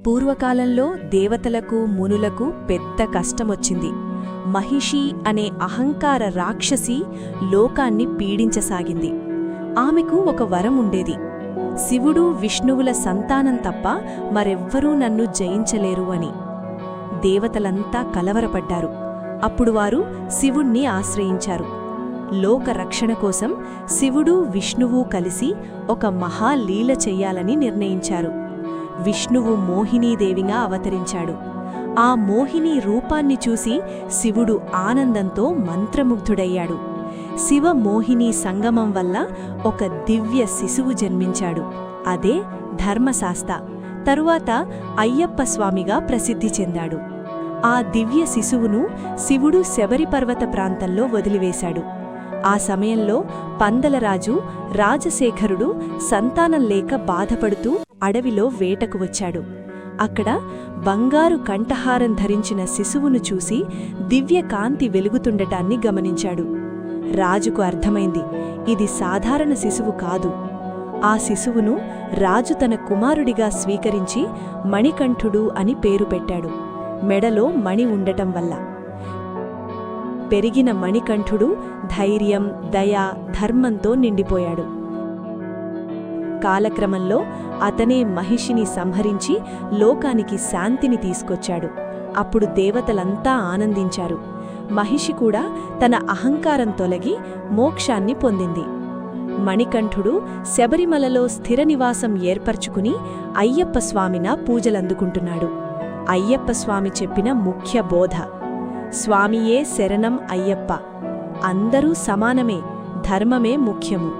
పూర్వకాలంలో దేవతలకు మునులకు పెద్ద కష్టమొచ్చింది. మహిషి అనే అహంకార రాక్షసి లోకాన్ని పీడించసాగింది. ఆమెకు ఒక వరం ఉండేది. శివుడు విష్ణువుల సంతానం తప్ప మరెవ్వరూ నన్ను జయించలేరు అని. దేవతలంతా కలవరపడ్డారు. అప్పుడు వారు శివుణ్ణి ఆశ్రయించారు. లోకరక్షణ కోసం శివుడు విష్ణువు కలిసి ఒక మహాలీల చెయ్యాలని నిర్ణయించారు. విష్ణువు మోహినీదేవిగా అవతరించాడు. ఆ మోహిని రూపాన్ని చూసి శివుడు ఆనందంతో మంత్రముగ్ధుడయ్యాడు. శివ మోహిని సంగమం వల్ల ఒక దివ్య శిశువు జన్మించాడు. అదే ధర్మశాస్త. తరువాత అయ్యప్ప స్వామిగా ప్రసిద్ధి చెందాడు. ఆ దివ్య శిశువును శివుడు శబరిపర్వత ప్రాంతంలో వదిలివేశాడు. ఆ సమయంలో పందలరాజు రాజశేఖరుడు సంతానం లేక బాధపడుతూ అడవిలో వేటకు వచ్చాడు. అక్కడ బంగారు కంఠహారం ధరించిన శిశువును చూసి దివ్యకాంతి వెలుగుతుండటాన్ని గమనించాడు. రాజుకు అర్థమైంది, ఇది సాధారణ శిశువు కాదు. ఆ శిశువును రాజు తన కుమారుడిగా స్వీకరించి మణికంఠుడు అని పేరు పెట్టాడు. మెడలో మణి ఉండటం వల్ల. పెరిగిన మణికంఠుడు ధైర్యం, దయ, ధర్మంతో నిండిపోయాడు. కాలక్రమంలో అతనే మహిషిని సంహరించి లోకానికి శాంతిని తీసుకొచ్చాడు. అప్పుడు దేవతలంతా ఆనందించారు. మహిషి కూడా తన అహంకారం తొలగి మోక్షాన్ని పొందింది. మణికంఠుడు శబరిమలలో స్థిర నివాసం ఏర్పరచుకుని అయ్యప్ప స్వామిన పూజలందుకుంటున్నాడు. అయ్యప్ప స్వామి చెప్పిన ముఖ్య బోధ: స్వామియే శరణం అయ్యప్ప. అందరూ సమానమే, ధర్మమే ముఖ్యము.